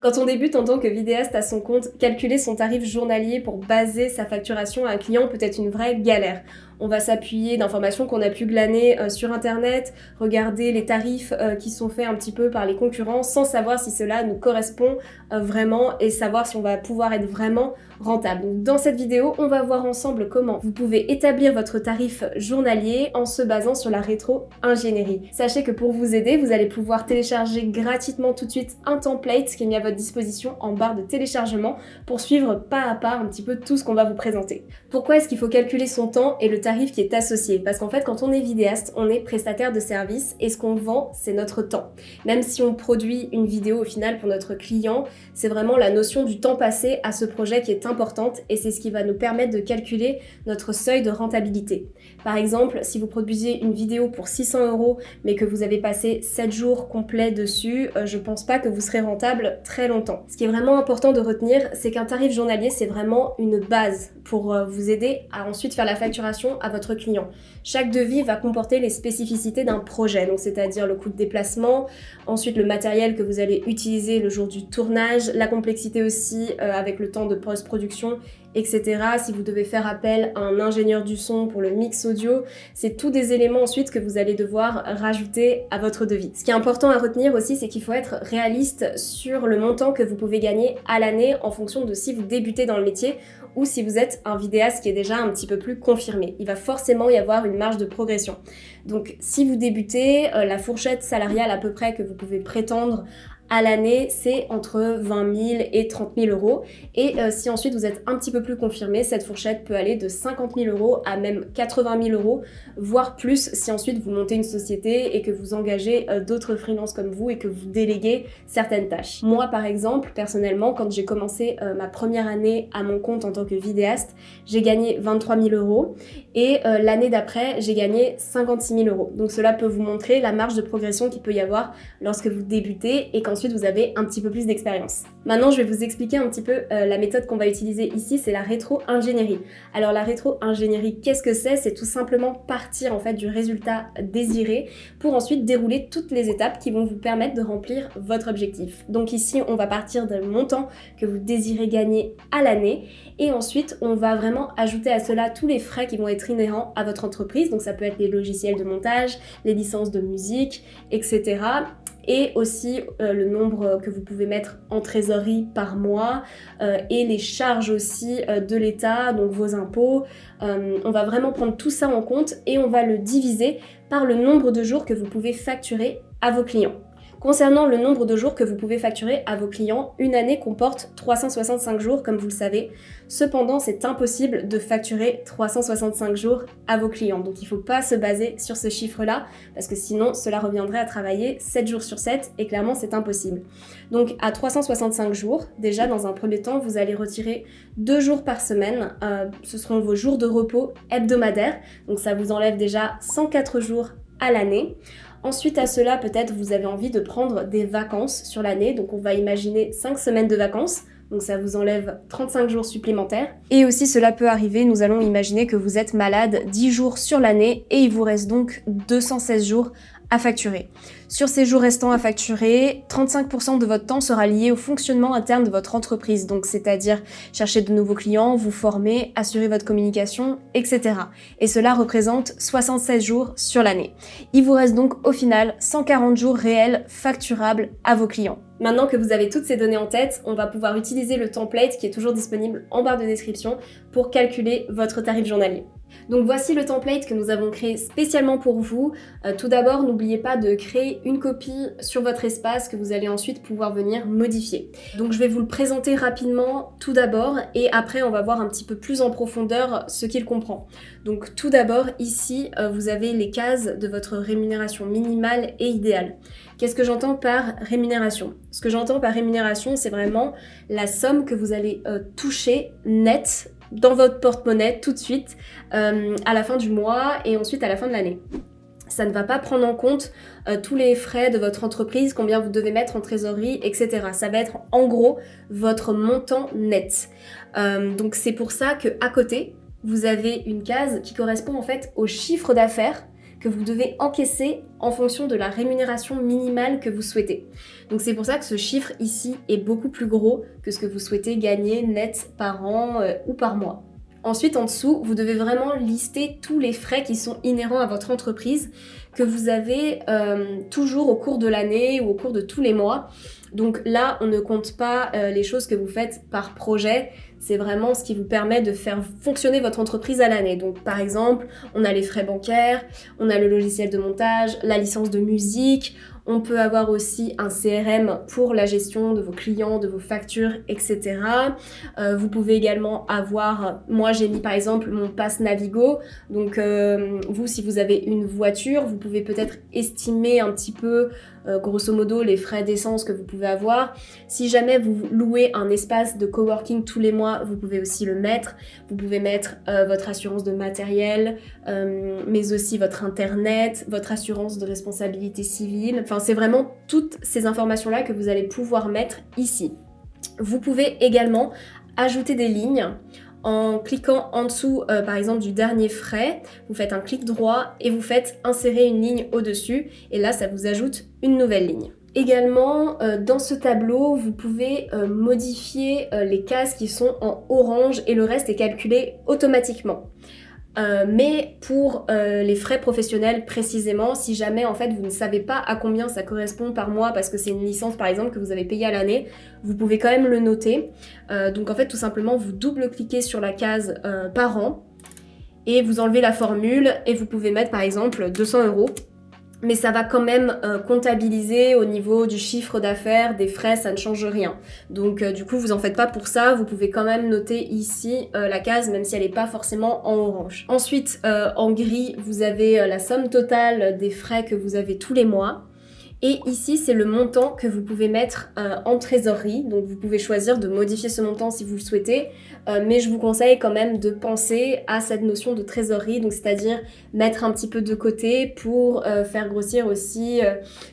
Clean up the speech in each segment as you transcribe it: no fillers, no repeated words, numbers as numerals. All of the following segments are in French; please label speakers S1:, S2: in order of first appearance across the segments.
S1: Quand on débute en tant que vidéaste à son compte, calculer son tarif journalier pour baser sa facturation à un client peut être une vraie galère. On va s'appuyer d'informations qu'on a pu glaner sur internet, regarder les tarifs qui sont faits un petit peu par les concurrents sans savoir si cela nous correspond vraiment et savoir si on va pouvoir être vraiment rentable. Donc, dans cette vidéo, on va voir ensemble comment vous pouvez établir votre tarif journalier en se basant sur la rétro-ingénierie. Sachez que pour vous aider, vous allez pouvoir télécharger gratuitement tout de suite un template qui est mis à votre disposition en barre de téléchargement pour suivre pas à pas un petit peu tout ce qu'on va vous présenter. Pourquoi est-ce qu'il faut calculer son temps et le tarif qui est associé? Parce qu'en fait, quand on est vidéaste, on est prestataire de service et ce qu'on vend, c'est notre temps. Même si on produit une vidéo au final pour notre client, c'est vraiment la notion du temps passé à ce projet qui est importante et c'est ce qui va nous permettre de calculer notre seuil de rentabilité. Par exemple, si vous produisez une vidéo pour 600 € mais que vous avez passé 7 jours complets dessus, je pense pas que vous serez rentable très longtemps. Ce qui est vraiment important de retenir, c'est qu'un tarif journalier, c'est vraiment une base pour vous aider à ensuite faire la facturation à votre client. Chaque devis va comporter les spécificités d'un projet, donc c'est-à-dire le coût de déplacement, ensuite le matériel que vous allez utiliser le jour du tournage, la complexité aussi avec le temps de post-production, etc. Si vous devez faire appel à un ingénieur du son pour le mix audio, c'est tous des éléments ensuite que vous allez devoir rajouter à votre devis. Ce qui est important à retenir aussi, c'est qu'il faut être réaliste sur le montant que vous pouvez gagner à l'année en fonction de si vous débutez dans le métier ou si vous êtes un vidéaste qui est déjà un petit peu plus confirmé. Il va forcément y avoir une marge de progression. Donc si vous débutez, la fourchette salariale à peu près que vous pouvez prétendre à l'année, c'est entre 20 000 et 30 000 €. Et si ensuite vous êtes un petit peu plus confirmé, cette fourchette peut aller de 50 000 € à même 80 000 €, voire plus si ensuite vous montez une société et que vous engagez d'autres freelances comme vous et que vous déléguez certaines tâches. Moi, par exemple, personnellement, quand j'ai commencé ma première année à mon compte en tant que vidéaste, j'ai gagné 23 000 € et l'année d'après, j'ai gagné 56 000 €. Donc cela peut vous montrer la marge de progression qu'il peut y avoir lorsque vous débutez et qu'ensuite vous avez un petit peu plus d'expérience. Maintenant, je vais vous expliquer un petit peu la méthode qu'on va utiliser ici, c'est la rétro-ingénierie. Alors la rétro-ingénierie, qu'est-ce que c'est? C'est tout simplement partir en fait du résultat désiré pour ensuite dérouler toutes les étapes qui vont vous permettre de remplir votre objectif. Donc ici, on va partir d'un montant que vous désirez gagner à l'année et ensuite, on va vraiment ajouter à cela tous les frais qui vont être inhérents à votre entreprise. Donc ça peut être les logiciels de montage, les licences de musique, etc. Et aussi le nombre que vous pouvez mettre en trésorerie par mois et les charges aussi de l'État, donc vos impôts. On va vraiment prendre tout ça en compte et on va le diviser par le nombre de jours que vous pouvez facturer à vos clients. Concernant le nombre de jours que vous pouvez facturer à vos clients, une année comporte 365 jours comme vous le savez. Cependant, c'est impossible de facturer 365 jours à vos clients. Donc il ne faut pas se baser sur ce chiffre-là parce que sinon cela reviendrait à travailler 7 jours sur 7 et clairement c'est impossible. Donc à 365 jours, déjà dans un premier temps, vous allez retirer 2 jours par semaine. Ce seront vos jours de repos hebdomadaires. Donc ça vous enlève déjà 104 jours à l'année. Ensuite à cela, peut-être vous avez envie de prendre des vacances sur l'année, donc on va imaginer 5 semaines de vacances, donc ça vous enlève 35 jours supplémentaires. Et aussi cela peut arriver, nous allons imaginer que vous êtes malade 10 jours sur l'année et il vous reste donc 216 jours à facturer. Sur ces jours restants à facturer, 35% de votre temps sera lié au fonctionnement interne de votre entreprise, donc c'est-à-dire chercher de nouveaux clients, vous former, assurer votre communication, etc. Et cela représente 76 jours sur l'année. Il vous reste donc au final 140 jours réels facturables à vos clients. Maintenant que vous avez toutes ces données en tête, on va pouvoir utiliser le template qui est toujours disponible en barre de description pour calculer votre tarif journalier. Donc voici le template que nous avons créé spécialement pour vous. Tout d'abord, n'oubliez pas de créer une copie sur votre espace que vous allez ensuite pouvoir venir modifier. Donc je vais vous le présenter rapidement tout d'abord et après on va voir un petit peu plus en profondeur ce qu'il comprend. Donc tout d'abord ici, vous avez les cases de votre rémunération minimale et idéale. Qu'est-ce que j'entends par rémunération? Ce que j'entends par rémunération, c'est vraiment la somme que vous allez toucher nette dans votre porte-monnaie tout de suite à la fin du mois et ensuite à la fin de l'année. Ça ne va pas prendre en compte tous les frais de votre entreprise, combien vous devez mettre en trésorerie, etc. Ça va être en gros votre montant net. Donc c'est pour ça qu'à côté, vous avez une case qui correspond en fait au chiffre d'affaires que vous devez encaisser en fonction de la rémunération minimale que vous souhaitez. Donc c'est pour ça que ce chiffre ici est beaucoup plus gros que ce que vous souhaitez gagner net par an ou par mois. Ensuite, en dessous, vous devez vraiment lister tous les frais qui sont inhérents à votre entreprise, que vous avez toujours au cours de l'année ou au cours de tous les mois. Donc là, on ne compte pas les choses que vous faites par projet, c'est vraiment ce qui vous permet de faire fonctionner votre entreprise à l'année. Donc par exemple, on a les frais bancaires, on a le logiciel de montage, la licence de musique, on peut avoir aussi un CRM pour la gestion de vos clients, de vos factures, etc. Vous pouvez également avoir, moi j'ai mis par exemple mon pass Navigo, donc vous si vous avez une voiture, vous pouvez peut-être estimer un petit peu grosso modo les frais d'essence que vous pouvez avoir. Si jamais vous louez un espace de coworking tous les mois, vous pouvez aussi le mettre. Vous pouvez mettre votre assurance de matériel, mais aussi votre internet, votre assurance de responsabilité civile. Enfin, c'est vraiment toutes ces informations-là que vous allez pouvoir mettre ici. Vous pouvez également ajouter des lignes en cliquant en dessous, par exemple, du dernier frais. Vous faites un clic droit et vous faites insérer une ligne au-dessus. Et là, ça vous ajoute une nouvelle ligne. Également, dans ce tableau, vous pouvez modifier les cases qui sont en orange et le reste est calculé automatiquement. Mais pour les frais professionnels précisément, si jamais en fait vous ne savez pas à combien ça correspond par mois parce que c'est une licence par exemple que vous avez payée à l'année, vous pouvez quand même le noter. Donc en fait tout simplement vous double-cliquez sur la case par an et vous enlevez la formule et vous pouvez mettre par exemple 200 €. Mais ça va quand même comptabiliser au niveau du chiffre d'affaires, des frais, ça ne change rien. Donc du coup, vous en faites pas pour ça, vous pouvez quand même noter ici la case, même si elle n'est pas forcément en orange. Ensuite, en gris, vous avez la somme totale des frais que vous avez tous les mois. Et ici, c'est le montant que vous pouvez mettre en trésorerie. Donc vous pouvez choisir de modifier ce montant si vous le souhaitez. Mais je vous conseille quand même de penser à cette notion de trésorerie. Donc c'est-à-dire mettre un petit peu de côté pour faire grossir aussi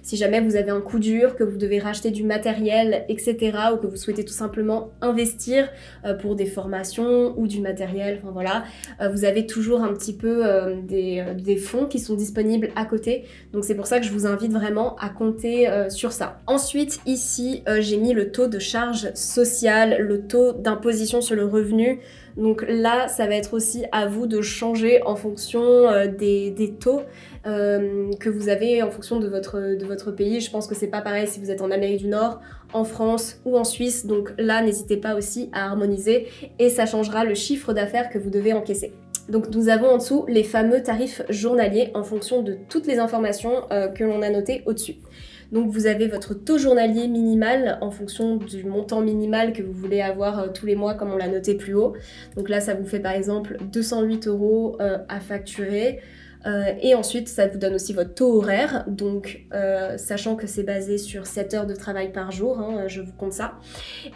S1: si jamais vous avez un coup dur, que vous devez racheter du matériel, etc. Ou que vous souhaitez tout simplement investir pour des formations ou du matériel. Enfin voilà, vous avez toujours un petit peu des fonds qui sont disponibles à côté. Donc c'est pour ça que je vous invite vraiment à compter sur ça. Ensuite, ici, j'ai mis le taux de charge sociale, le taux d'imposition sur le revenu. Donc là, ça va être aussi à vous de changer en fonction des taux que vous avez en fonction de votre pays. Je pense que c'est pas pareil si vous êtes en Amérique du Nord, en France ou en Suisse. Donc là, n'hésitez pas aussi à harmoniser et ça changera le chiffre d'affaires que vous devez encaisser. Donc nous avons en dessous les fameux tarifs journaliers en fonction de toutes les informations que l'on a notées au-dessus. Donc vous avez votre taux journalier minimal en fonction du montant minimal que vous voulez avoir tous les mois comme on l'a noté plus haut. Donc là ça vous fait par exemple 208 € à facturer. Et ensuite, ça vous donne aussi votre taux horaire, donc sachant que c'est basé sur 7 heures de travail par jour, je vous compte ça,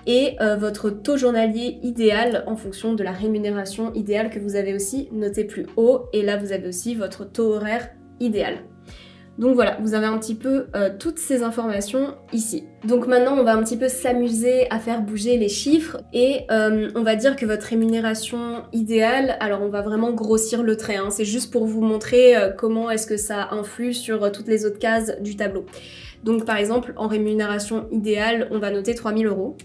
S1: et votre taux journalier idéal en fonction de la rémunération idéale que vous avez aussi noté plus haut, et là vous avez aussi votre taux horaire idéal. Donc voilà, vous avez un petit peu toutes ces informations ici. Donc maintenant, on va un petit peu s'amuser à faire bouger les chiffres et on va dire que votre rémunération idéale, alors on va vraiment grossir le trait, c'est juste pour vous montrer comment est-ce que ça influe sur toutes les autres cases du tableau. Donc par exemple, en rémunération idéale, on va noter 3 000 €.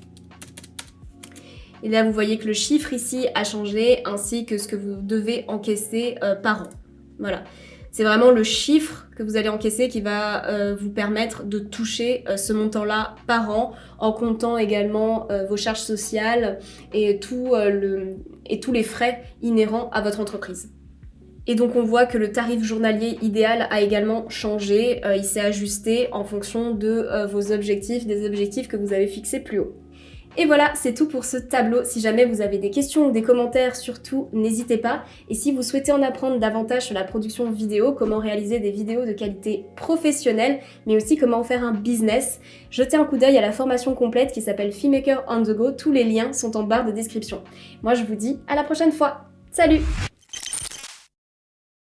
S1: Et là, vous voyez que le chiffre ici a changé ainsi que ce que vous devez encaisser par an. Voilà. C'est vraiment le chiffre que vous allez encaisser qui va vous permettre de toucher ce montant-là par an, en comptant également vos charges sociales et tous les frais inhérents à votre entreprise. Et donc on voit que le tarif journalier idéal a également changé, il s'est ajusté en fonction de vos objectifs, des objectifs que vous avez fixés plus haut. Et voilà, c'est tout pour ce tableau. Si jamais vous avez des questions ou des commentaires, surtout, n'hésitez pas. Et si vous souhaitez en apprendre davantage sur la production vidéo, comment réaliser des vidéos de qualité professionnelle, mais aussi comment faire un business, jetez un coup d'œil à la formation complète qui s'appelle Filmmaker on the Go. Tous les liens sont en barre de description. Moi, je vous dis à la prochaine fois. Salut!